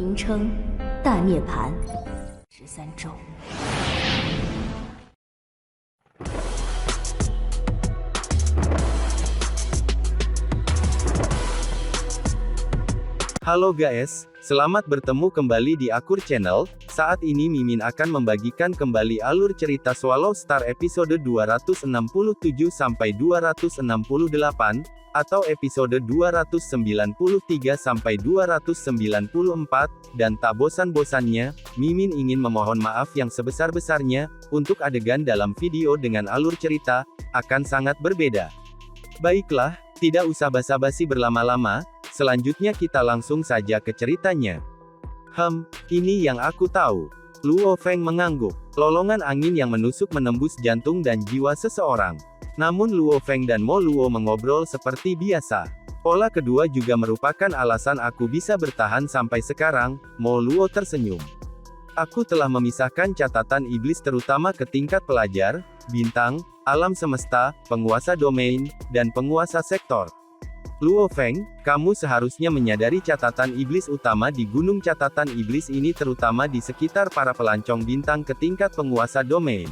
名称：大涅槃13周。Halo guys, selamat bertemu kembali di Akur Channel. Saat ini Mimin akan membagikan kembali alur cerita Swallow Star episode 267 sampai 268 atau episode 293 sampai 294 dan tak bosan-bosannya, Mimin ingin memohon maaf yang sebesar-besarnya untuk adegan dalam video dengan alur cerita akan sangat berbeda. Baiklah, tidak usah basa-basi berlama-lama. Selanjutnya kita langsung saja ke ceritanya. Ini yang aku tahu. Luo Feng mengangguk. Lolongan angin yang menusuk menembus jantung dan jiwa seseorang. Namun Luo Feng dan Mo Luo mengobrol seperti biasa. Pola kedua juga merupakan alasan aku bisa bertahan sampai sekarang, Mo Luo tersenyum. Aku telah memisahkan catatan iblis terutama ke tingkat pelajar, bintang, alam semesta, penguasa domain, dan penguasa sektor. Luo Feng, kamu seharusnya menyadari catatan iblis utama di gunung catatan iblis ini terutama di sekitar para pelancong bintang ke tingkat penguasa domain.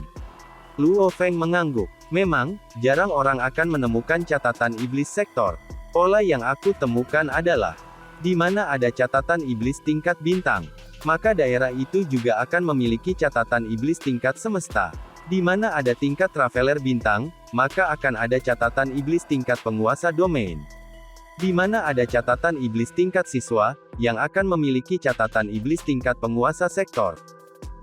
Luo Feng mengangguk. Memang, jarang orang akan menemukan catatan iblis sektor. Pola yang aku temukan adalah, di mana ada catatan iblis tingkat bintang, maka daerah itu juga akan memiliki catatan iblis tingkat semesta. Di mana ada tingkat traveler bintang, maka akan ada catatan iblis tingkat penguasa domain. Di mana ada catatan iblis tingkat siswa, yang akan memiliki catatan iblis tingkat penguasa sektor.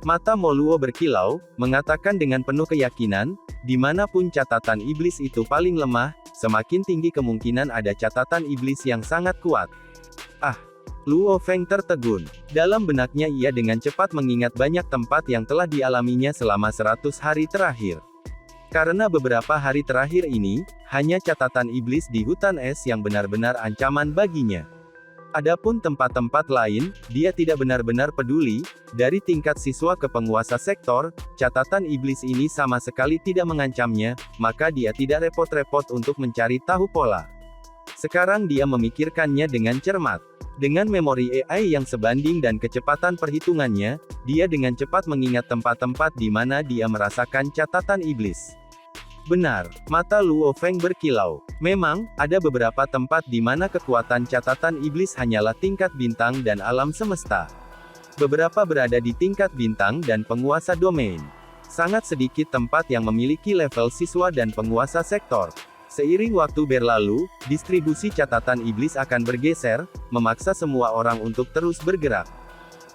Mata Mo Luo berkilau, mengatakan dengan penuh keyakinan, dimanapun catatan iblis itu paling lemah, semakin tinggi kemungkinan ada catatan iblis yang sangat kuat. Luo Feng tertegun. Dalam benaknya ia dengan cepat mengingat banyak tempat yang telah dialaminya selama 100 hari terakhir. Karena beberapa hari terakhir ini, hanya catatan iblis di hutan es yang benar-benar ancaman baginya. Adapun tempat-tempat lain, dia tidak benar-benar peduli, dari tingkat siswa ke penguasa sektor, catatan iblis ini sama sekali tidak mengancamnya, maka dia tidak repot-repot untuk mencari tahu pola. Sekarang dia memikirkannya dengan cermat. Dengan memori AI yang sebanding dan kecepatan perhitungannya, dia dengan cepat mengingat tempat-tempat di mana dia merasakan catatan iblis. Benar, mata Luo Feng berkilau. Memang, ada beberapa tempat di mana kekuatan catatan iblis hanyalah tingkat bintang dan alam semesta. Beberapa berada di tingkat bintang dan penguasa domain. Sangat sedikit tempat yang memiliki level siswa dan penguasa sektor. Seiring waktu berlalu, distribusi catatan iblis akan bergeser, memaksa semua orang untuk terus bergerak.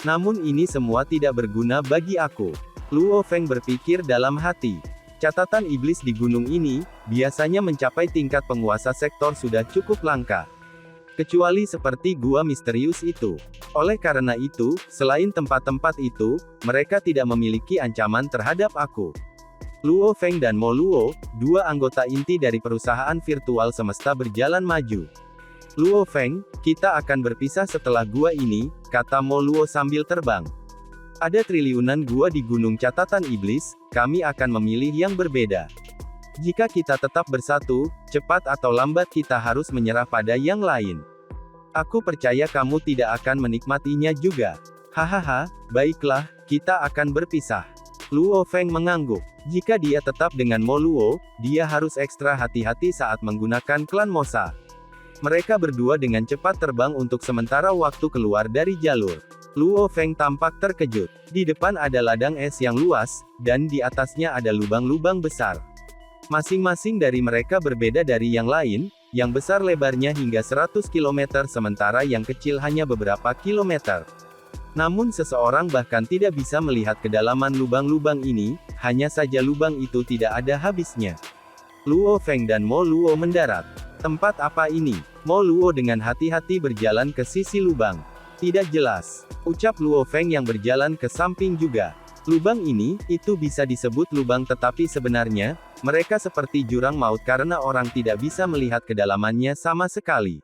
Namun ini semua tidak berguna bagi aku. Luo Feng berpikir dalam hati. Catatan iblis di gunung ini, biasanya mencapai tingkat penguasa sektor sudah cukup langka. Kecuali seperti gua misterius itu. Oleh karena itu, selain tempat-tempat itu, mereka tidak memiliki ancaman terhadap aku. Luo Feng dan Mo Luo, dua anggota inti dari perusahaan virtual semesta berjalan maju. Luo Feng, kita akan berpisah setelah gua ini, kata Mo Luo sambil terbang. Ada triliunan gua di gunung catatan iblis, kami akan memilih yang berbeda. Jika kita tetap bersatu, cepat atau lambat kita harus menyerah pada yang lain. Aku percaya kamu tidak akan menikmatinya juga. Hahaha, baiklah, kita akan berpisah. Luo Feng mengangguk. Jika dia tetap dengan Mo Luo, dia harus ekstra hati-hati saat menggunakan klan Mosa. Mereka berdua dengan cepat terbang untuk sementara waktu keluar dari jalur. Luo Feng tampak terkejut. Di depan ada ladang es yang luas, dan di atasnya ada lubang-lubang besar. Masing-masing dari mereka berbeda dari yang lain, yang besar lebarnya hingga 100 km sementara yang kecil hanya beberapa kilometer. Namun seseorang bahkan tidak bisa melihat kedalaman lubang-lubang ini, hanya saja lubang itu tidak ada habisnya. Luo Feng dan Mo Luo mendarat. Tempat apa ini? Mo Luo dengan hati-hati berjalan ke sisi lubang. Tidak jelas, ucap Luo Feng yang berjalan ke samping juga. Lubang ini, itu bisa disebut lubang tetapi sebenarnya, mereka seperti jurang maut karena orang tidak bisa melihat kedalamannya sama sekali.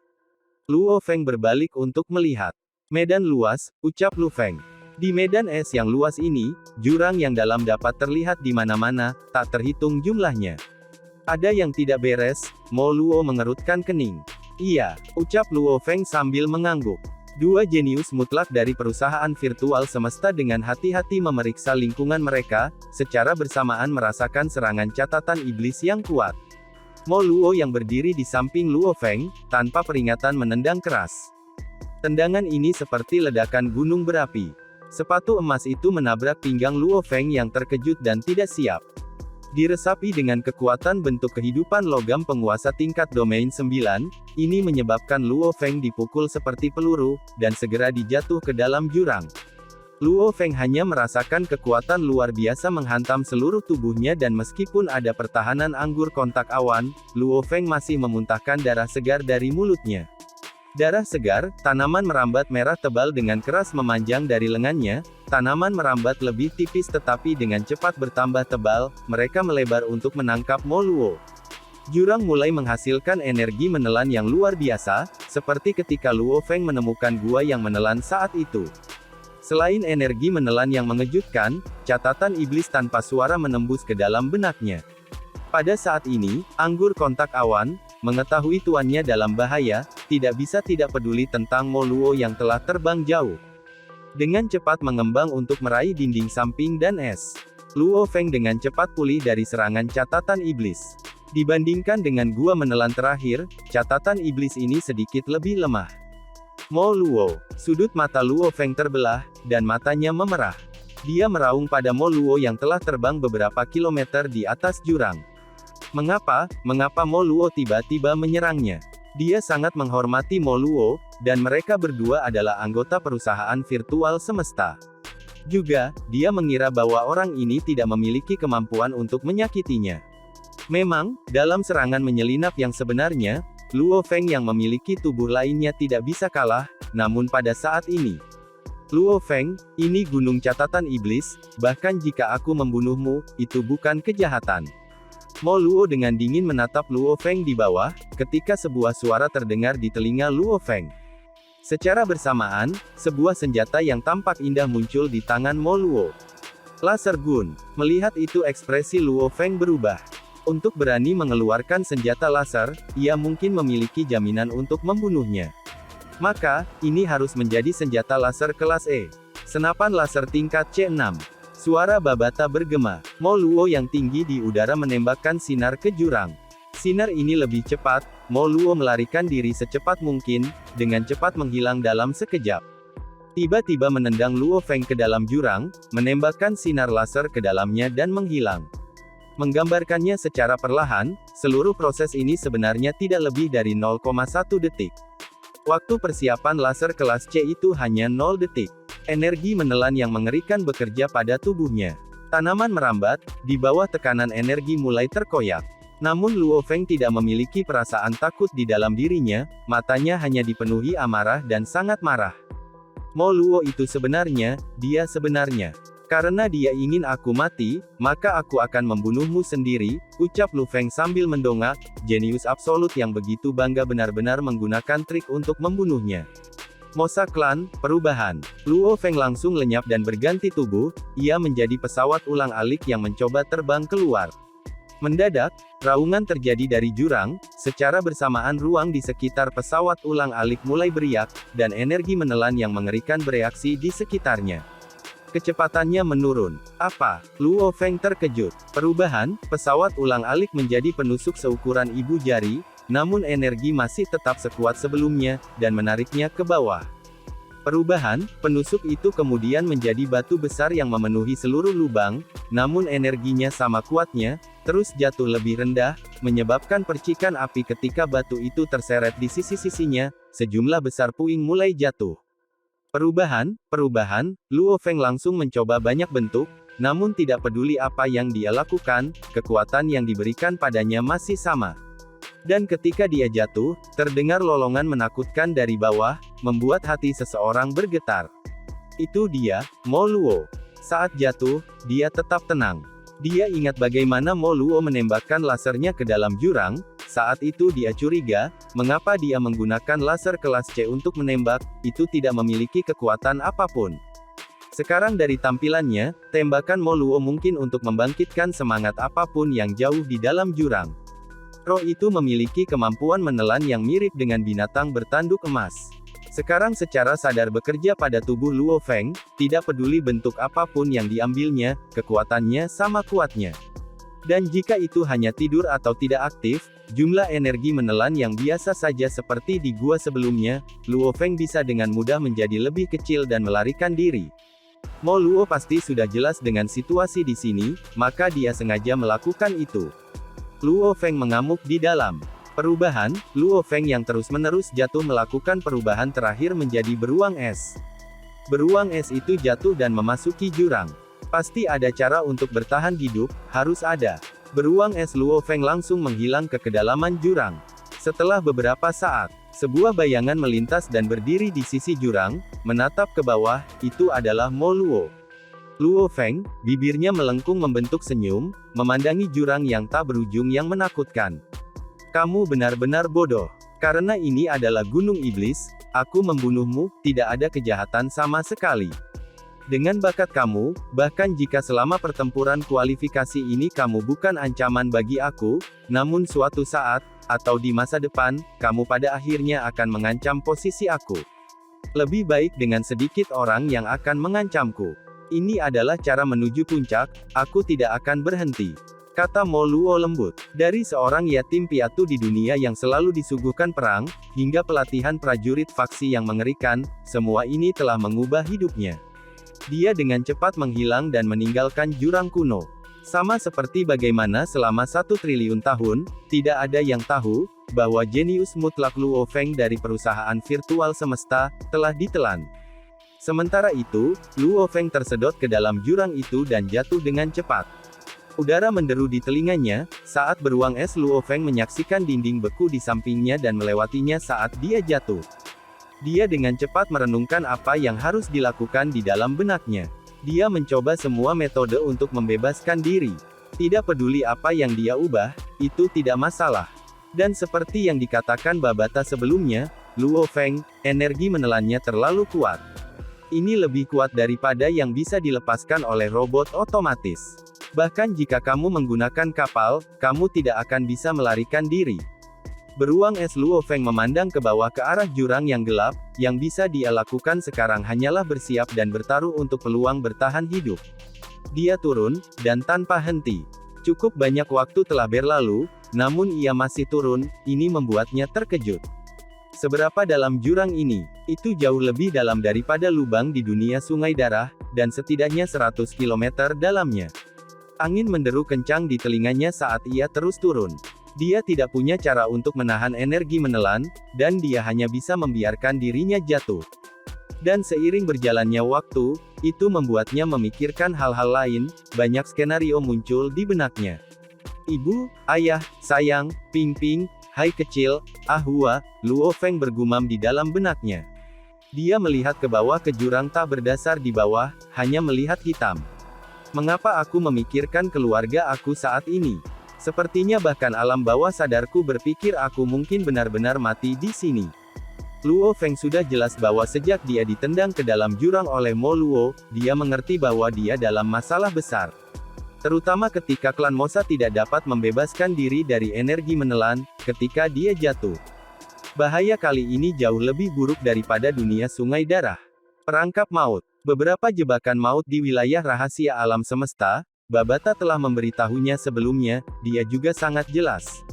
Luo Feng berbalik untuk melihat. Medan luas, ucap Luo Feng. Di medan es yang luas ini, jurang yang dalam dapat terlihat di mana-mana, tak terhitung jumlahnya. Ada yang tidak beres, Mo Luo mengerutkan kening. Iya, ucap Luo Feng sambil mengangguk. Dua jenius mutlak dari perusahaan virtual semesta dengan hati-hati memeriksa lingkungan mereka, secara bersamaan merasakan serangan catatan iblis yang kuat. Mo Luo yang berdiri di samping Luo Feng, tanpa peringatan menendang keras. Tendangan ini seperti ledakan gunung berapi. Sepatu emas itu menabrak pinggang Luo Feng yang terkejut dan tidak siap. Diresapi dengan kekuatan bentuk kehidupan logam penguasa tingkat domain 9, ini menyebabkan Luo Feng dipukul seperti peluru, dan segera dijatuh ke dalam jurang. Luo Feng hanya merasakan kekuatan luar biasa menghantam seluruh tubuhnya dan meskipun ada pertahanan anggur kontak awan, Luo Feng masih memuntahkan darah segar dari mulutnya. Darah segar, tanaman merambat merah tebal dengan keras memanjang dari lengannya, tanaman merambat lebih tipis tetapi dengan cepat bertambah tebal, mereka melebar untuk menangkap Mo Luo. Jurang mulai menghasilkan energi menelan yang luar biasa, seperti ketika Luo Feng menemukan gua yang menelan saat itu. Selain energi menelan yang mengejutkan, catatan iblis tanpa suara menembus ke dalam benaknya. Pada saat ini, anggur kontak awan, mengetahui tuannya dalam bahaya, tidak bisa tidak peduli tentang Mo Luo yang telah terbang jauh. Dengan cepat mengembang untuk meraih dinding samping dan es. Luo Feng dengan cepat pulih dari serangan catatan iblis. Dibandingkan dengan gua menelan terakhir, catatan iblis ini sedikit lebih lemah. Mo Luo, sudut mata Luo Feng terbelah, dan matanya memerah. Dia meraung pada Mo Luo yang telah terbang beberapa kilometer di atas jurang. Mengapa Mo Luo tiba-tiba menyerangnya? Dia sangat menghormati Mo Luo, dan mereka berdua adalah anggota perusahaan virtual semesta. Juga, dia mengira bahwa orang ini tidak memiliki kemampuan untuk menyakitinya. Memang, dalam serangan menyelinap yang sebenarnya, Luo Feng yang memiliki tubuh lainnya tidak bisa kalah, namun pada saat ini, Luo Feng, ini gunung catatan iblis, bahkan jika aku membunuhmu, itu bukan kejahatan. Mo Luo dengan dingin menatap Luo Feng di bawah, ketika sebuah suara terdengar di telinga Luo Feng. Secara bersamaan, sebuah senjata yang tampak indah muncul di tangan Mo Luo. Laser Gun. Melihat itu ekspresi Luo Feng berubah. Untuk berani mengeluarkan senjata laser, ia mungkin memiliki jaminan untuk membunuhnya. Maka, ini harus menjadi senjata laser kelas E. Senapan laser tingkat C6. Suara Babata bergema. Mo Luo yang tinggi di udara menembakkan sinar ke jurang. Sinar ini lebih cepat, Mo Luo melarikan diri secepat mungkin, dengan cepat menghilang dalam sekejap. Tiba-tiba menendang Luo Feng ke dalam jurang, menembakkan sinar laser ke dalamnya dan menghilang. Menggambarkannya secara perlahan, seluruh proses ini sebenarnya tidak lebih dari 0,1 detik. Waktu persiapan laser kelas C itu hanya 0 detik. Energi menelan yang mengerikan bekerja pada tubuhnya. Tanaman merambat, di bawah tekanan energi mulai terkoyak. Namun Luo Feng tidak memiliki perasaan takut di dalam dirinya, matanya hanya dipenuhi amarah dan sangat marah. Mo Luo itu sebenarnya, dia sebenarnya. Karena dia ingin aku mati, maka aku akan membunuhmu sendiri, ucap Lu Feng sambil mendongak, jenius absolut yang begitu bangga benar-benar menggunakan trik untuk membunuhnya. Mosa Klan, perubahan. Luo Feng langsung lenyap dan berganti tubuh, ia menjadi pesawat ulang-alik yang mencoba terbang keluar. Mendadak, raungan terjadi dari jurang, secara bersamaan ruang di sekitar pesawat ulang-alik mulai beriak, dan energi menelan yang mengerikan bereaksi di sekitarnya. Kecepatannya menurun. Apa? Luo Feng terkejut. Perubahan, pesawat ulang-alik menjadi penusuk seukuran ibu jari, namun energi masih tetap sekuat sebelumnya, dan menariknya ke bawah. Perubahan, penusuk itu kemudian menjadi batu besar yang memenuhi seluruh lubang, namun energinya sama kuatnya, terus jatuh lebih rendah, menyebabkan percikan api ketika batu itu terseret di sisi-sisinya, sejumlah besar puing mulai jatuh. Perubahan, Luo Feng langsung mencoba banyak bentuk, namun tidak peduli apa yang dia lakukan, kekuatan yang diberikan padanya masih sama. Dan ketika dia jatuh, terdengar lolongan menakutkan dari bawah, membuat hati seseorang bergetar. Itu dia, Mo Luo. Saat jatuh, dia tetap tenang. Dia ingat bagaimana Mo Luo menembakkan lasernya ke dalam jurang, saat itu dia curiga, mengapa dia menggunakan laser kelas C untuk menembak, itu tidak memiliki kekuatan apapun. Sekarang dari tampilannya, tembakan Mo Luo mungkin untuk membangkitkan semangat apapun yang jauh di dalam jurang. Roh itu memiliki kemampuan menelan yang mirip dengan binatang bertanduk emas. Sekarang secara sadar bekerja pada tubuh Luo Feng, tidak peduli bentuk apapun yang diambilnya, kekuatannya sama kuatnya. Dan jika itu hanya tidur atau tidak aktif, jumlah energi menelan yang biasa saja seperti di gua sebelumnya, Luo Feng bisa dengan mudah menjadi lebih kecil dan melarikan diri. Mo Luo pasti sudah jelas dengan situasi di sini, maka dia sengaja melakukan itu. Luo Feng mengamuk di dalam. Perubahan, Luo Feng yang terus-menerus jatuh melakukan perubahan terakhir menjadi beruang es. Beruang es itu jatuh dan memasuki jurang. Pasti ada cara untuk bertahan hidup, harus ada. Beruang es Luo Feng langsung menghilang ke kedalaman jurang. Setelah beberapa saat, sebuah bayangan melintas dan berdiri di sisi jurang, menatap ke bawah, itu adalah Mo Luo. Luo Feng, bibirnya melengkung membentuk senyum, memandangi jurang yang tak berujung yang menakutkan. Kamu benar-benar bodoh. Karena ini adalah gunung iblis, aku membunuhmu, tidak ada kejahatan sama sekali. Dengan bakat kamu, bahkan jika selama pertempuran kualifikasi ini kamu bukan ancaman bagi aku, namun suatu saat, atau di masa depan, kamu pada akhirnya akan mengancam posisi aku. Lebih baik dengan sedikit orang yang akan mengancamku. Ini adalah cara menuju puncak, aku tidak akan berhenti. Kata Mo Luo lembut. Dari seorang yatim piatu di dunia yang selalu disuguhkan perang, hingga pelatihan prajurit faksi yang mengerikan, semua ini telah mengubah hidupnya. Dia dengan cepat menghilang dan meninggalkan jurang kuno. Sama seperti bagaimana selama 1 triliun tahun, tidak ada yang tahu, bahwa jenius mutlak Luo Feng dari perusahaan virtual semesta, telah ditelan. Sementara itu, Luo Feng tersedot ke dalam jurang itu dan jatuh dengan cepat. Udara menderu di telinganya, saat beruang es Luo Feng menyaksikan dinding beku di sampingnya dan melewatinya saat dia jatuh. Dia dengan cepat merenungkan apa yang harus dilakukan di dalam benaknya. Dia mencoba semua metode untuk membebaskan diri. Tidak peduli apa yang dia ubah, itu tidak masalah. Dan seperti yang dikatakan Babata sebelumnya, Luo Feng, energi menelannya terlalu kuat. Ini lebih kuat daripada yang bisa dilepaskan oleh robot otomatis. Bahkan jika kamu menggunakan kapal, kamu tidak akan bisa melarikan diri. Beruang es Luo Feng memandang ke bawah ke arah jurang yang gelap, yang bisa dia lakukan sekarang hanyalah bersiap dan bertaruh untuk peluang bertahan hidup. Dia turun, dan tanpa henti. Cukup banyak waktu telah berlalu, namun ia masih turun, ini membuatnya terkejut. Seberapa dalam jurang ini? Itu jauh lebih dalam daripada lubang di dunia sungai darah, dan setidaknya 100 km dalamnya. Angin menderu kencang di telinganya saat ia terus turun. Dia tidak punya cara untuk menahan energi menelan, dan dia hanya bisa membiarkan dirinya jatuh. Dan seiring berjalannya waktu, itu membuatnya memikirkan hal-hal lain, banyak skenario muncul di benaknya. Ibu, ayah, sayang, Ping Ping, hai kecil, Ahua, Luo Feng bergumam di dalam benaknya. Dia melihat ke bawah ke jurang tak berdasar di bawah, hanya melihat hitam. Mengapa aku memikirkan keluarga aku saat ini? Sepertinya bahkan alam bawah sadarku berpikir aku mungkin benar-benar mati di sini. Luo Feng sudah jelas bahwa sejak dia ditendang ke dalam jurang oleh Mo Luo, dia mengerti bahwa dia dalam masalah besar. Terutama ketika klan Mosa tidak dapat membebaskan diri dari energi menelan, ketika dia jatuh. Bahaya kali ini jauh lebih buruk daripada dunia sungai darah. Perangkap maut. Beberapa jebakan maut di wilayah rahasia alam semesta, Babata telah memberitahunya sebelumnya, dia juga sangat jelas.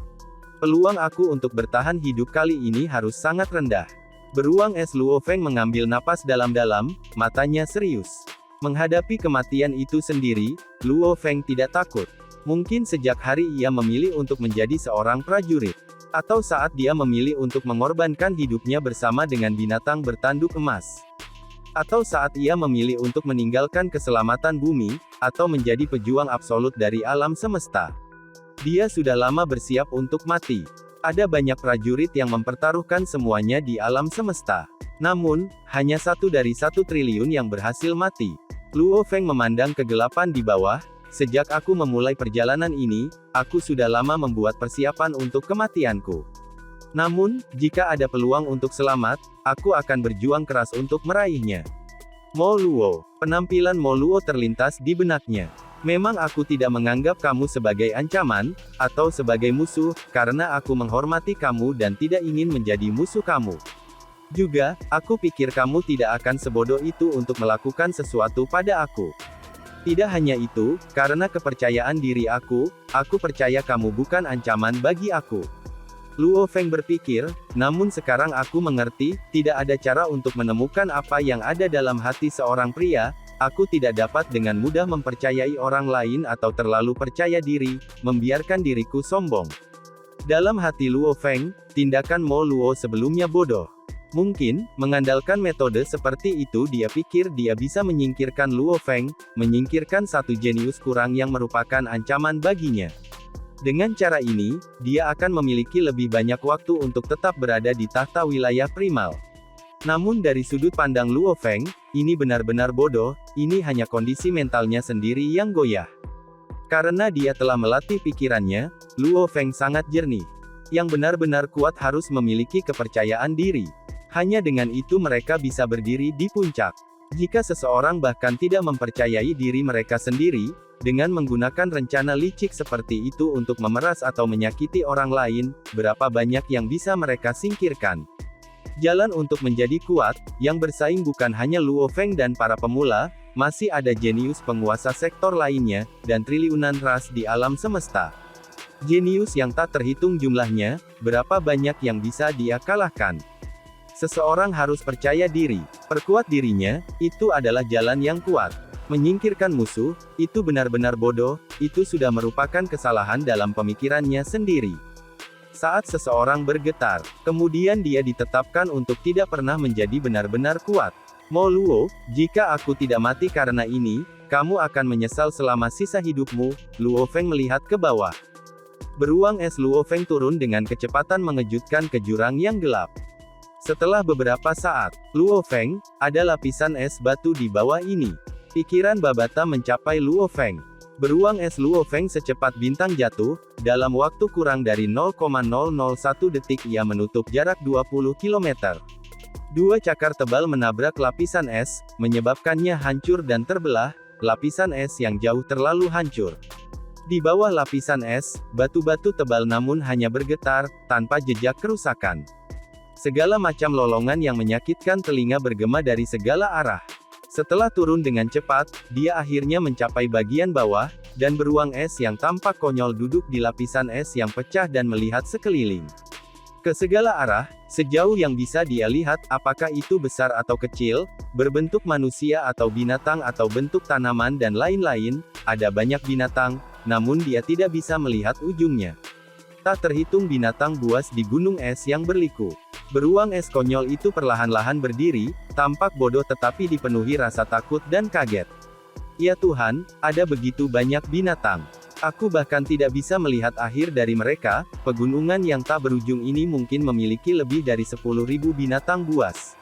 Peluang aku untuk bertahan hidup kali ini harus sangat rendah. Beruang es Luo Feng mengambil napas dalam-dalam, matanya serius. Menghadapi kematian itu sendiri, Luo Feng tidak takut. Mungkin sejak hari ia memilih untuk menjadi seorang prajurit. Atau saat dia memilih untuk mengorbankan hidupnya bersama dengan binatang bertanduk emas. Atau saat ia memilih untuk meninggalkan keselamatan bumi, atau menjadi pejuang absolut dari alam semesta. Dia sudah lama bersiap untuk mati. Ada banyak prajurit yang mempertaruhkan semuanya di alam semesta. Namun, hanya 1 dari 1 triliun yang berhasil mati. Luo Feng memandang kegelapan di bawah. Sejak aku memulai perjalanan ini, aku sudah lama membuat persiapan untuk kematianku. Namun, jika ada peluang untuk selamat, aku akan berjuang keras untuk meraihnya. Mo Luo. Penampilan Mo Luo terlintas di benaknya. Memang aku tidak menganggap kamu sebagai ancaman, atau sebagai musuh, karena aku menghormati kamu dan tidak ingin menjadi musuh kamu. Juga, aku pikir kamu tidak akan sebodoh itu untuk melakukan sesuatu pada aku. Tidak hanya itu, karena kepercayaan diri aku percaya kamu bukan ancaman bagi aku. Luo Feng berpikir, namun sekarang aku mengerti, tidak ada cara untuk menemukan apa yang ada dalam hati seorang pria. Aku tidak dapat dengan mudah mempercayai orang lain atau terlalu percaya diri, membiarkan diriku sombong. Dalam hati Luo Feng, tindakan Mo Luo sebelumnya bodoh. Mungkin, mengandalkan metode seperti itu dia pikir dia bisa menyingkirkan Luo Feng, menyingkirkan satu jenius kurang yang merupakan ancaman baginya. Dengan cara ini, dia akan memiliki lebih banyak waktu untuk tetap berada di tahta wilayah primal. Namun dari sudut pandang Luo Feng, ini benar-benar bodoh, ini hanya kondisi mentalnya sendiri yang goyah. Karena dia telah melatih pikirannya, Luo Feng sangat jernih. Yang benar-benar kuat harus memiliki kepercayaan diri. Hanya dengan itu mereka bisa berdiri di puncak. Jika seseorang bahkan tidak mempercayai diri mereka sendiri, dengan menggunakan rencana licik seperti itu untuk memeras atau menyakiti orang lain, berapa banyak yang bisa mereka singkirkan. Jalan untuk menjadi kuat, yang bersaing bukan hanya Luo Feng dan para pemula, masih ada jenius penguasa sektor lainnya, dan triliunan ras di alam semesta. Jenius yang tak terhitung jumlahnya, berapa banyak yang bisa dia kalahkan. Seseorang harus percaya diri, perkuat dirinya, itu adalah jalan yang kuat. Menyingkirkan musuh, itu benar-benar bodoh, itu sudah merupakan kesalahan dalam pemikirannya sendiri. Saat seseorang bergetar, kemudian dia ditetapkan untuk tidak pernah menjadi benar-benar kuat. Mo Luo, jika aku tidak mati karena ini, kamu akan menyesal selama sisa hidupmu. Luo Feng melihat ke bawah. Beruang es Luo Feng turun dengan kecepatan mengejutkan ke jurang yang gelap. Setelah beberapa saat, Luo Feng, ada lapisan es batu di bawah ini. Pikiran Babata mencapai Luo Feng. Beruang es Luo Feng secepat bintang jatuh, dalam waktu kurang dari 0,001 detik ia menutup jarak 20 km. Dua cakar tebal menabrak lapisan es, menyebabkannya hancur dan terbelah, lapisan es yang jauh terlalu hancur. Di bawah lapisan es, batu-batu tebal namun hanya bergetar, tanpa jejak kerusakan. Segala macam lolongan yang menyakitkan telinga bergema dari segala arah. Setelah turun dengan cepat, dia akhirnya mencapai bagian bawah, dan beruang es yang tampak konyol duduk di lapisan es yang pecah dan melihat sekeliling. Ke segala arah, sejauh yang bisa dia lihat, apakah itu besar atau kecil, berbentuk manusia atau binatang atau bentuk tanaman dan lain-lain, ada banyak binatang, namun dia tidak bisa melihat ujungnya. Tak terhitung binatang buas di gunung es yang berliku. Beruang es konyol itu perlahan-lahan berdiri, tampak bodoh tetapi dipenuhi rasa takut dan kaget. Ya Tuhan, ada begitu banyak binatang. Aku bahkan tidak bisa melihat akhir dari mereka. Pegunungan yang tak berujung ini mungkin memiliki lebih dari 10.000 binatang buas.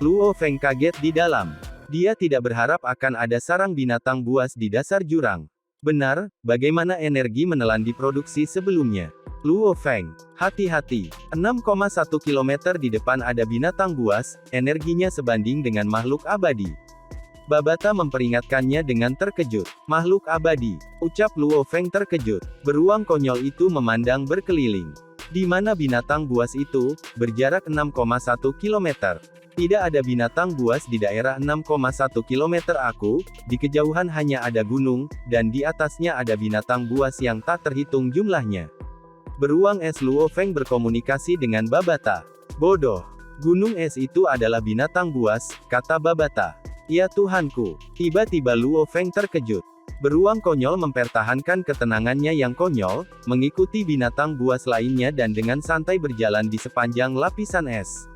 Luo Feng kaget di dalam. Dia tidak berharap akan ada sarang binatang buas di dasar jurang. Benar, bagaimana energi menelan diproduksi sebelumnya? Luo Feng, hati-hati, 6,1 km di depan ada binatang buas, energinya sebanding dengan makhluk abadi. Babata memperingatkannya dengan terkejut. Makhluk abadi, ucap Luo Feng terkejut. Beruang konyol itu memandang berkeliling. Di mana binatang buas itu, berjarak 6,1 km. Tidak ada binatang buas di daerah 6,1 km aku, di kejauhan hanya ada gunung, dan di atasnya ada binatang buas yang tak terhitung jumlahnya. Beruang es Luo Feng berkomunikasi dengan Babata. Bodoh. Gunung es itu adalah binatang buas, kata Babata. Ya Tuhanku. Tiba-tiba Luo Feng terkejut. Beruang konyol mempertahankan ketenangannya yang konyol, mengikuti binatang buas lainnya dan dengan santai berjalan di sepanjang lapisan es.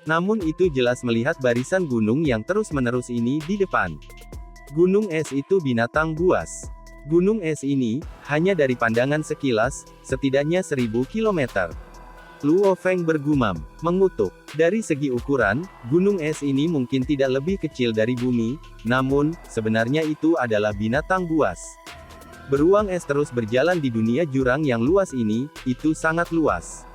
Namun itu jelas melihat barisan gunung yang terus-menerus ini di depan. Gunung es itu binatang buas. Gunung es ini, hanya dari pandangan sekilas, setidaknya 1000 km. Luo Feng bergumam, mengutuk. Dari segi ukuran, gunung es ini mungkin tidak lebih kecil dari bumi, namun, sebenarnya itu adalah binatang buas. Beruang es terus berjalan di dunia jurang yang luas ini, itu sangat luas.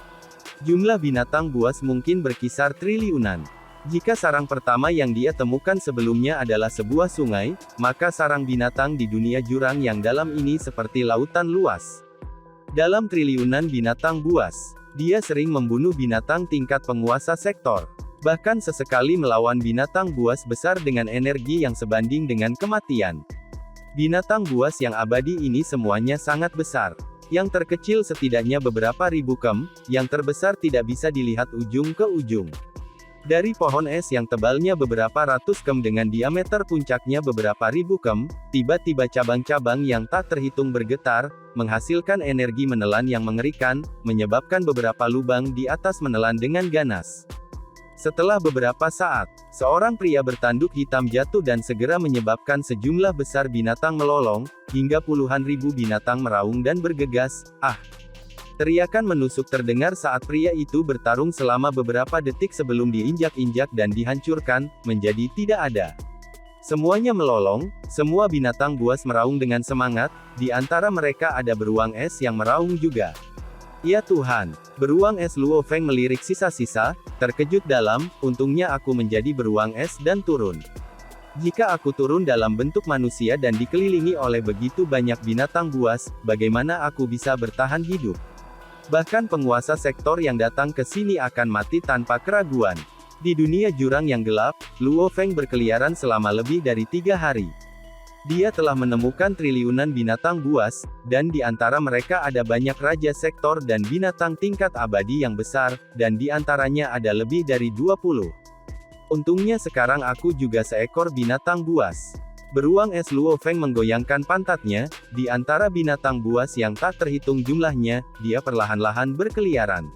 Jumlah binatang buas mungkin berkisar triliunan. Jika sarang pertama yang dia temukan sebelumnya adalah sebuah sungai, maka sarang binatang di dunia jurang yang dalam ini seperti lautan luas. Dalam triliunan binatang buas, dia sering membunuh binatang tingkat penguasa sektor. Bahkan sesekali melawan binatang buas besar dengan energi yang sebanding dengan kematian. Binatang buas yang abadi ini semuanya sangat besar. Yang terkecil setidaknya beberapa ribu km, yang terbesar tidak bisa dilihat ujung ke ujung. Dari pohon es yang tebalnya beberapa ratus km dengan diameter puncaknya beberapa ribu km, tiba-tiba cabang-cabang yang tak terhitung bergetar, menghasilkan energi menelan yang mengerikan, menyebabkan beberapa lubang di atas menelan dengan ganas. Setelah beberapa saat, seorang pria bertanduk hitam jatuh dan segera menyebabkan sejumlah besar binatang melolong, hingga puluhan ribu binatang meraung dan bergegas. "Ah!" Teriakan menusuk terdengar saat pria itu bertarung selama beberapa detik sebelum diinjak-injak dan dihancurkan, menjadi tidak ada. Semuanya melolong, semua binatang buas meraung dengan semangat, di antara mereka ada beruang es yang meraung juga. "Ya Tuhan!" Beruang es Luo Feng melirik sisa-sisa, terkejut dalam, "Untungnya aku menjadi beruang es dan turun. Jika aku turun dalam bentuk manusia dan dikelilingi oleh begitu banyak binatang buas, bagaimana aku bisa bertahan hidup? Bahkan penguasa sektor yang datang ke sini akan mati tanpa keraguan." Di dunia jurang yang gelap, Luo Feng berkeliaran selama lebih dari 3 hari. Dia telah menemukan triliunan binatang buas, dan di antara mereka ada banyak raja sektor dan binatang tingkat abadi yang besar, dan di antaranya ada lebih dari 20. "Untungnya sekarang aku juga seekor binatang buas." Beruang es Luo Feng menggoyangkan pantatnya, di antara binatang buas yang tak terhitung jumlahnya, dia perlahan-lahan berkeliaran.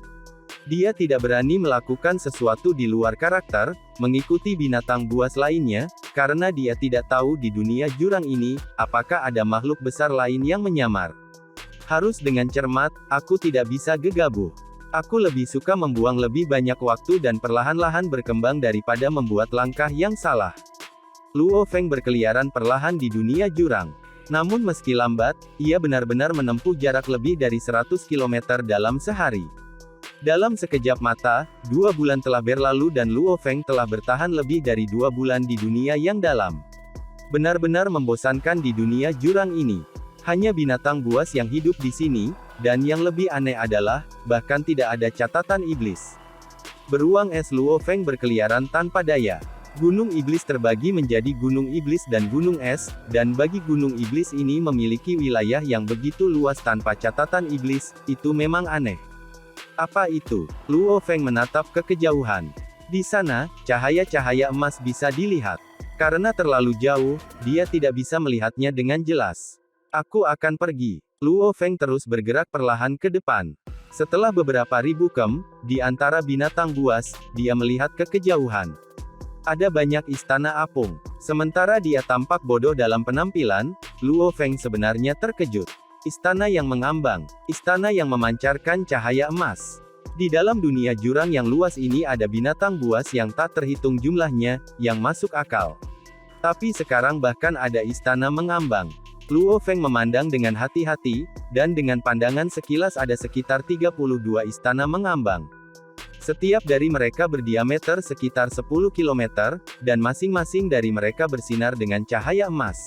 Dia tidak berani melakukan sesuatu di luar karakter, mengikuti binatang buas lainnya, karena dia tidak tahu di dunia jurang ini, apakah ada makhluk besar lain yang menyamar. "Harus dengan cermat, aku tidak bisa gegabah. Aku lebih suka membuang lebih banyak waktu dan perlahan-lahan berkembang daripada membuat langkah yang salah." Luo Feng berkeliaran perlahan di dunia jurang. Namun meski lambat, ia benar-benar menempuh jarak lebih dari 100 km dalam sehari. Dalam sekejap mata, 2 bulan telah berlalu dan Luo Feng telah bertahan lebih dari 2 bulan di dunia yang dalam. Benar-benar membosankan di dunia jurang ini. Hanya binatang buas yang hidup di sini, dan yang lebih aneh adalah, bahkan tidak ada catatan iblis. Beruang es Luo Feng berkeliaran tanpa daya. Gunung Iblis terbagi menjadi Gunung Iblis dan Gunung Es, dan bagi Gunung Iblis ini memiliki wilayah yang begitu luas tanpa catatan iblis, itu memang aneh. Apa itu? Luo Feng menatap ke kejauhan. Di sana, cahaya-cahaya emas bisa dilihat. Karena terlalu jauh, dia tidak bisa melihatnya dengan jelas. "Aku akan pergi." Luo Feng terus bergerak perlahan ke depan. Setelah beberapa ribu km, di antara binatang buas, dia melihat ke kejauhan. Ada banyak istana apung. Sementara dia tampak bodoh dalam penampilan, Luo Feng sebenarnya terkejut. Istana yang mengambang, istana yang memancarkan cahaya emas. Di dalam dunia jurang yang luas ini ada binatang buas yang tak terhitung jumlahnya, yang masuk akal. Tapi sekarang bahkan ada istana mengambang. Luo Feng memandang dengan hati-hati, dan dengan pandangan sekilas ada sekitar 32 istana mengambang. Setiap dari mereka berdiameter sekitar 10 km, dan masing-masing dari mereka bersinar dengan cahaya emas.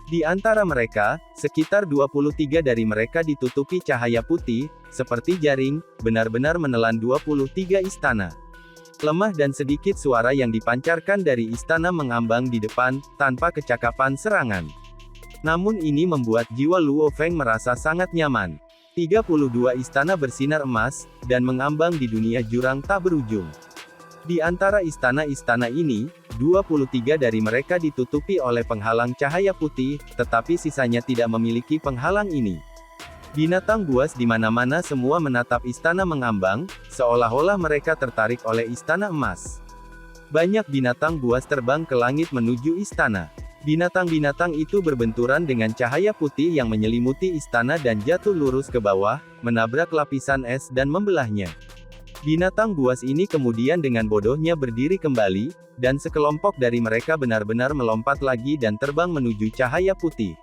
Di antara mereka, sekitar 23 dari mereka ditutupi cahaya putih, seperti jaring, benar-benar menelan 23 istana. Lemah dan sedikit suara yang dipancarkan dari istana mengambang di depan, tanpa kecakapan serangan. Namun ini membuat jiwa Luo Feng merasa sangat nyaman. 32 istana bersinar emas, dan mengambang di dunia jurang tak berujung. Di antara istana-istana ini, 23 dari mereka ditutupi oleh penghalang cahaya putih, tetapi sisanya tidak memiliki penghalang ini. Binatang buas di mana-mana semua menatap istana mengambang, seolah-olah mereka tertarik oleh istana emas. Banyak binatang buas terbang ke langit menuju istana. Binatang-binatang itu berbenturan dengan cahaya putih yang menyelimuti istana dan jatuh lurus ke bawah, menabrak lapisan es dan membelahnya. Binatang buas ini kemudian dengan bodohnya berdiri kembali, dan sekelompok dari mereka benar-benar melompat lagi dan terbang menuju cahaya putih.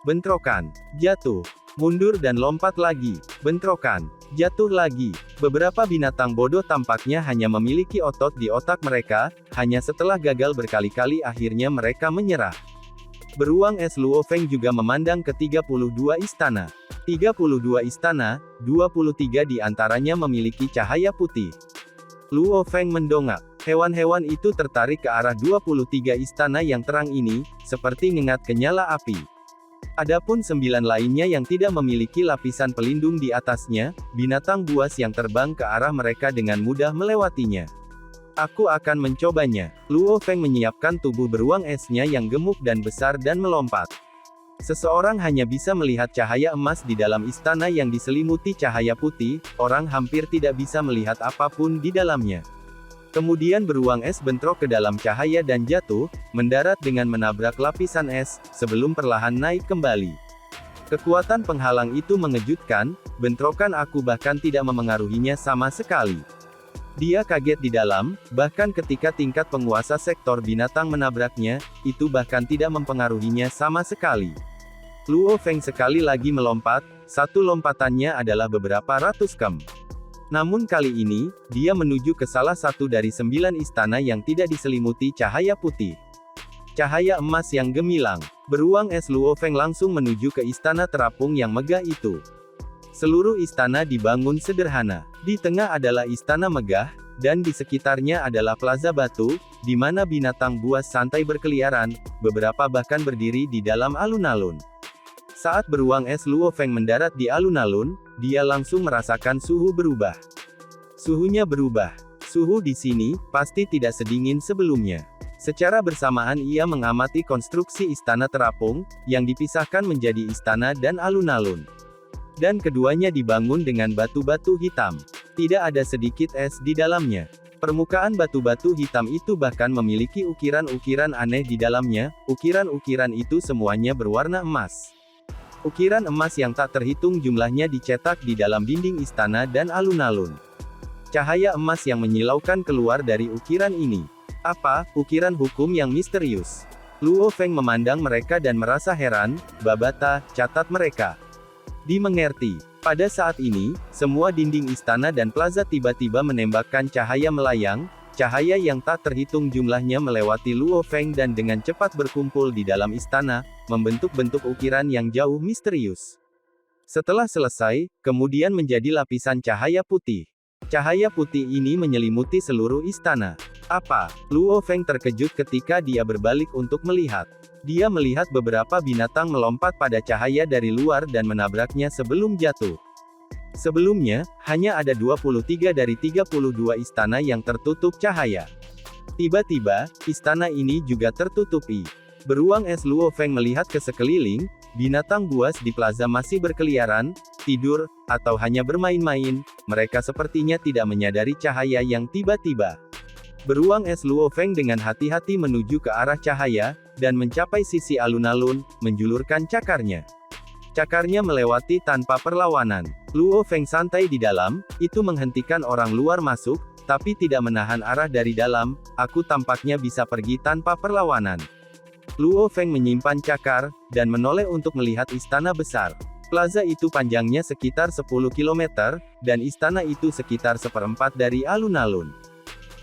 Bentrokan, jatuh, mundur dan lompat lagi, bentrokan, jatuh lagi. Beberapa binatang bodoh tampaknya hanya memiliki otot di otak mereka, hanya setelah gagal berkali-kali akhirnya mereka menyerah. Beruang es Luo Feng juga memandang ke 32 istana. 32 istana, 23 di antaranya memiliki cahaya putih. Luo Feng mendongak. Hewan-hewan itu tertarik ke arah 23 istana yang terang ini, seperti ngengat kenyala api. Adapun 9 lainnya yang tidak memiliki lapisan pelindung di atasnya, binatang buas yang terbang ke arah mereka dengan mudah melewatinya. Aku akan mencobanya. Luo Feng menyiapkan tubuh beruang esnya yang gemuk dan besar dan melompat. Seseorang hanya bisa melihat cahaya emas di dalam istana yang diselimuti cahaya putih, orang hampir tidak bisa melihat apapun di dalamnya. Kemudian beruang es bentrok ke dalam cahaya dan jatuh, mendarat dengan menabrak lapisan es, sebelum perlahan naik kembali. Kekuatan penghalang itu mengejutkan, bentrokan aku bahkan tidak memengaruhinya sama sekali. Dia kaget di dalam, bahkan ketika tingkat penguasa sektor binatang menabraknya, itu bahkan tidak mempengaruhinya sama sekali. Luo Feng sekali lagi melompat, satu lompatannya adalah beberapa ratus km. Namun kali ini, dia menuju ke salah satu dari 9 istana yang tidak diselimuti cahaya putih. Cahaya emas yang gemilang. Beruang es Luo Feng langsung menuju ke istana terapung yang megah itu. Seluruh istana dibangun sederhana. Di tengah adalah istana megah, dan di sekitarnya adalah plaza batu, di mana binatang buas santai berkeliaran, beberapa bahkan berdiri di dalam alun-alun. Saat beruang es Luo Feng mendarat di alun-alun, dia langsung merasakan suhu berubah. Suhunya berubah. Suhu di sini pasti tidak sedingin sebelumnya. Secara bersamaan ia mengamati konstruksi istana terapung, yang dipisahkan menjadi istana dan alun-alun. Dan keduanya dibangun dengan batu-batu hitam. Tidak ada sedikit es di dalamnya. Permukaan batu-batu hitam itu bahkan memiliki ukiran-ukiran aneh di dalamnya, ukiran-ukiran itu semuanya berwarna emas. Ukiran emas yang tak terhitung jumlahnya dicetak di dalam dinding istana dan alun-alun. Cahaya emas yang menyilaukan keluar dari ukiran ini. Apa, ukiran hukum yang misterius? Luo Feng memandang mereka dan merasa heran, Babata, catat mereka. Dimengerti. Pada saat ini, semua dinding istana dan plaza tiba-tiba menembakkan cahaya melayang, cahaya yang tak terhitung jumlahnya melewati Luo Feng dan dengan cepat berkumpul di dalam istana, membentuk bentuk ukiran yang jauh misterius. Setelah selesai, kemudian menjadi lapisan cahaya putih. Cahaya putih ini menyelimuti seluruh istana. Apa? Luo Feng terkejut ketika dia berbalik untuk melihat. Dia melihat beberapa binatang melompat pada cahaya dari luar dan menabraknya sebelum jatuh. Sebelumnya, hanya ada 23 dari 32 istana yang tertutup cahaya. Tiba-tiba, istana ini juga tertutupi. Beruang es Luo Feng melihat ke sekeliling, binatang buas di plaza masih berkeliaran, tidur, atau hanya bermain-main, mereka sepertinya tidak menyadari cahaya yang tiba-tiba. Beruang es Luo Feng dengan hati-hati menuju ke arah cahaya, dan mencapai sisi alun-alun, menjulurkan cakarnya. Cakarnya melewati tanpa perlawanan. Luo Feng santai di dalam, itu menghentikan orang luar masuk, tapi tidak menahan arah dari dalam, aku tampaknya bisa pergi tanpa perlawanan. Luo Feng menyimpan cakar, dan menoleh untuk melihat istana besar. Plaza itu panjangnya sekitar 10 km, dan istana itu sekitar seperempat dari alun-alun.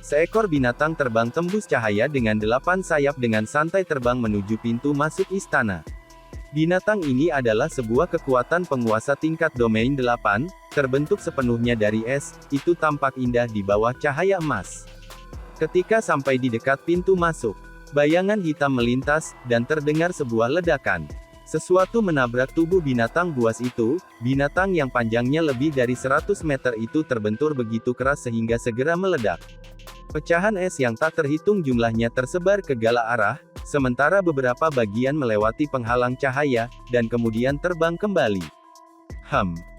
Seekor binatang terbang tembus cahaya dengan 8 sayap dengan santai terbang menuju pintu masuk istana. Binatang ini adalah sebuah kekuatan penguasa tingkat domain 8, terbentuk sepenuhnya dari es, itu tampak indah di bawah cahaya emas. Ketika sampai di dekat pintu masuk, bayangan hitam melintas, dan terdengar sebuah ledakan. Sesuatu menabrak tubuh binatang buas itu, binatang yang panjangnya lebih dari 100 meter itu terbentur begitu keras sehingga segera meledak. Pecahan es yang tak terhitung jumlahnya tersebar ke segala arah, sementara beberapa bagian melewati penghalang cahaya, dan kemudian terbang kembali.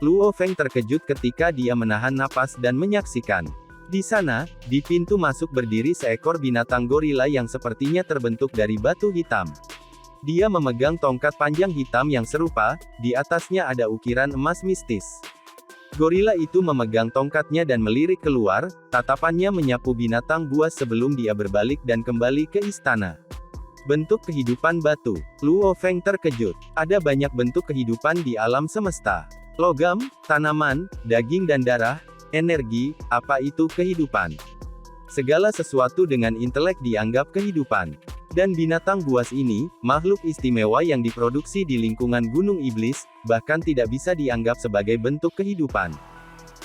Luo Feng terkejut ketika dia menahan napas dan menyaksikan. Di sana, di pintu masuk berdiri seekor binatang gorila yang sepertinya terbentuk dari batu hitam. Dia memegang tongkat panjang hitam yang serupa, di atasnya ada ukiran emas mistis. Gorila itu memegang tongkatnya dan melirik keluar, tatapannya menyapu binatang buas sebelum dia berbalik dan kembali ke istana. Bentuk kehidupan batu. Luo Feng terkejut. Ada banyak bentuk kehidupan di alam semesta. Logam, tanaman, daging dan darah, energi, apa itu kehidupan? Segala sesuatu dengan intelek dianggap kehidupan. Dan binatang buas ini, makhluk istimewa yang diproduksi di lingkungan Gunung Iblis, bahkan tidak bisa dianggap sebagai bentuk kehidupan.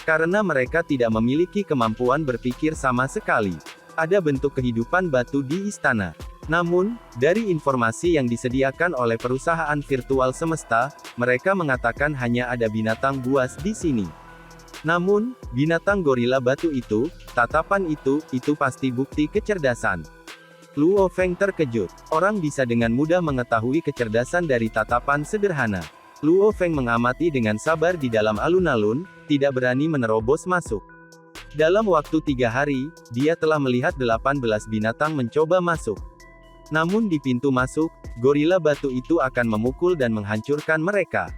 Karena mereka tidak memiliki kemampuan berpikir sama sekali. Ada bentuk kehidupan batu di istana. Namun, dari informasi yang disediakan oleh perusahaan virtual semesta, mereka mengatakan hanya ada binatang buas di sini. Namun, binatang gorila batu itu, tatapan itu pasti bukti kecerdasan. Luo Feng terkejut. Orang bisa dengan mudah mengetahui kecerdasan dari tatapan sederhana. Luo Feng mengamati dengan sabar di dalam alun-alun, tidak berani menerobos masuk. Dalam waktu 3 hari, dia telah melihat 18 binatang mencoba masuk. Namun di pintu masuk, gorila batu itu akan memukul dan menghancurkan mereka.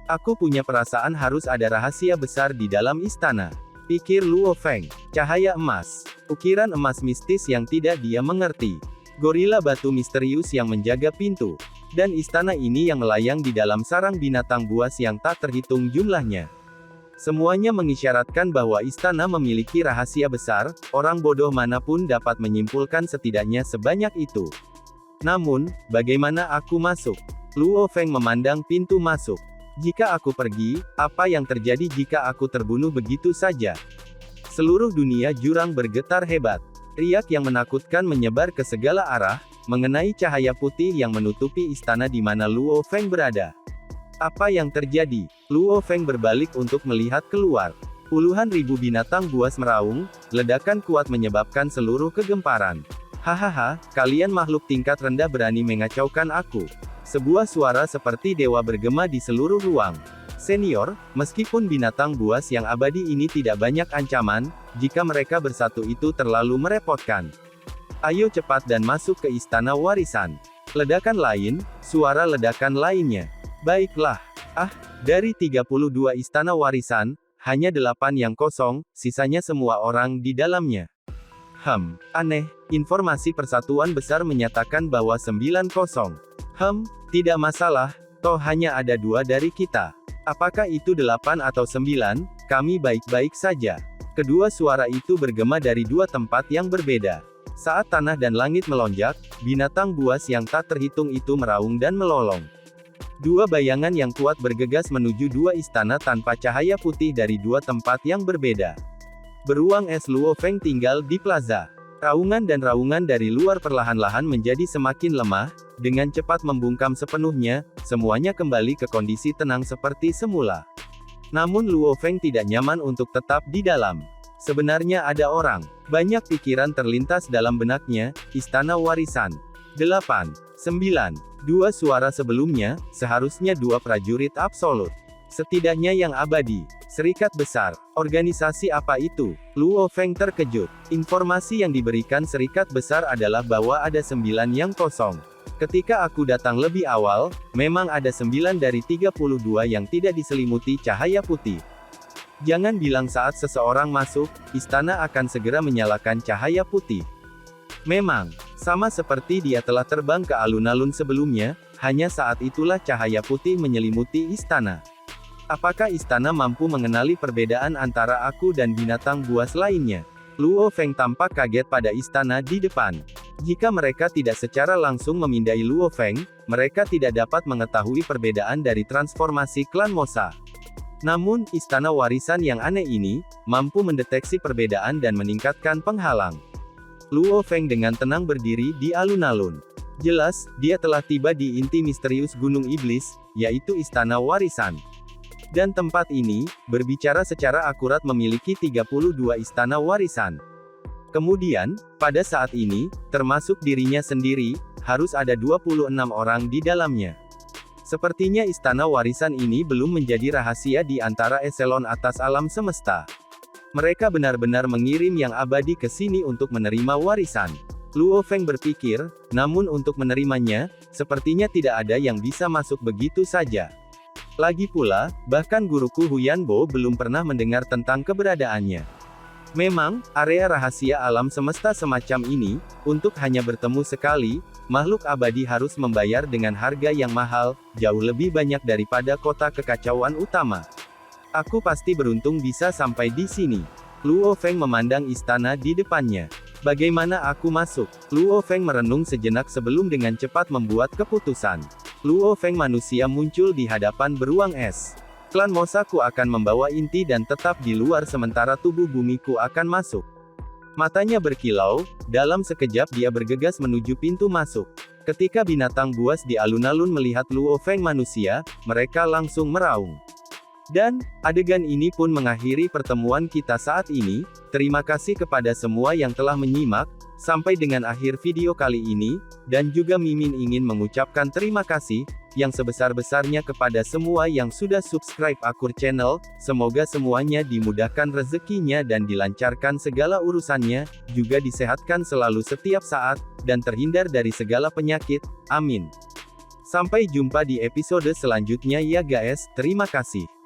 Aku punya perasaan harus ada rahasia besar di dalam istana, pikir Luo Feng. Cahaya emas, ukiran emas mistis yang tidak dia mengerti. Gorila batu misterius yang menjaga pintu. Dan istana ini yang melayang di dalam sarang binatang buas yang tak terhitung jumlahnya. Semuanya mengisyaratkan bahwa istana memiliki rahasia besar, orang bodoh manapun dapat menyimpulkan setidaknya sebanyak itu. Namun, bagaimana aku masuk? Luo Feng memandang pintu masuk. Jika aku pergi, apa yang terjadi jika aku terbunuh begitu saja? Seluruh dunia jurang bergetar hebat. Riak yang menakutkan menyebar ke segala arah, mengenai cahaya putih yang menutupi istana di mana Luo Feng berada. Apa yang terjadi? Luo Feng berbalik untuk melihat keluar. Puluhan ribu binatang buas meraung, ledakan kuat menyebabkan seluruh kegemparan. Hahaha, kalian makhluk tingkat rendah berani mengacaukan aku. Sebuah suara seperti dewa bergema di seluruh ruang. Senior, meskipun binatang buas yang abadi ini tidak banyak ancaman, jika mereka bersatu itu terlalu merepotkan. Ayo cepat dan masuk ke istana warisan. Ledakan lain, suara ledakan lainnya. Baiklah. Dari 32 istana warisan, hanya 8 yang kosong, sisanya semua orang di dalamnya. Aneh, informasi persatuan besar menyatakan bahwa 9 kosong. Tidak masalah, toh hanya ada 2 dari kita. Apakah itu 8 atau 9, kami baik-baik saja. Kedua suara itu bergema dari 2 tempat yang berbeda. Saat tanah dan langit melonjak, binatang buas yang tak terhitung itu meraung dan melolong. 2 bayangan yang kuat bergegas menuju 2 istana tanpa cahaya putih dari 2 tempat yang berbeda. Beruang es Luo Feng tinggal di plaza. Raungan dan raungan dari luar perlahan-lahan menjadi semakin lemah, dengan cepat membungkam sepenuhnya, semuanya kembali ke kondisi tenang seperti semula. Namun Luo Feng tidak nyaman untuk tetap di dalam. Sebenarnya ada orang. Banyak pikiran terlintas dalam benaknya, istana warisan. 8, 9. 2 suara sebelumnya, seharusnya 2 prajurit absolut. Setidaknya yang abadi. Serikat besar. Organisasi apa itu? Luo Feng terkejut. Informasi yang diberikan serikat besar adalah bahwa ada 9 yang kosong. Ketika aku datang lebih awal, memang ada 9 dari 32 yang tidak diselimuti cahaya putih. Jangan bilang saat seseorang masuk, istana akan segera menyalakan cahaya putih. Memang, sama seperti dia telah terbang ke alun-alun sebelumnya, hanya saat itulah cahaya putih menyelimuti istana. Apakah istana mampu mengenali perbedaan antara aku dan binatang buas lainnya? Luo Feng tampak kaget pada istana di depan. Jika mereka tidak secara langsung memindai Luo Feng, mereka tidak dapat mengetahui perbedaan dari transformasi klan Mosa. Namun, istana warisan yang aneh ini, mampu mendeteksi perbedaan dan meningkatkan penghalang. Luo Feng dengan tenang berdiri di alun-alun. Jelas, dia telah tiba di inti misterius Gunung Iblis, yaitu istana warisan. Dan tempat ini, berbicara secara akurat memiliki 32 istana warisan. Kemudian, pada saat ini, termasuk dirinya sendiri, harus ada 26 orang di dalamnya. Sepertinya istana warisan ini belum menjadi rahasia di antara eselon atas alam semesta. Mereka benar-benar mengirim yang abadi ke sini untuk menerima warisan. Luo Feng berpikir, namun untuk menerimanya, sepertinya tidak ada yang bisa masuk begitu saja. Lagi pula, bahkan guruku Huyan Bo belum pernah mendengar tentang keberadaannya. Memang, area rahasia alam semesta semacam ini, untuk hanya bertemu sekali, makhluk abadi harus membayar dengan harga yang mahal, jauh lebih banyak daripada kota kekacauan utama. Aku pasti beruntung bisa sampai di sini. Luo Feng memandang istana di depannya. Bagaimana aku masuk? Luo Feng merenung sejenak sebelum dengan cepat membuat keputusan. Luo Feng manusia muncul di hadapan beruang es. Klan Mosaku akan membawa inti dan tetap di luar sementara tubuh bumiku akan masuk. Matanya berkilau, dalam sekejap dia bergegas menuju pintu masuk. Ketika binatang buas di alun-alun melihat Luo Feng manusia, mereka langsung meraung. Dan, adegan ini pun mengakhiri pertemuan kita saat ini. Terima kasih kepada semua yang telah menyimak, sampai dengan akhir video kali ini, dan juga Mimin ingin mengucapkan terima kasih, yang sebesar-besarnya kepada semua yang sudah subscribe Akur Channel, semoga semuanya dimudahkan rezekinya dan dilancarkan segala urusannya, juga disehatkan selalu setiap saat, dan terhindar dari segala penyakit, amin. Sampai jumpa di episode selanjutnya ya guys, terima kasih.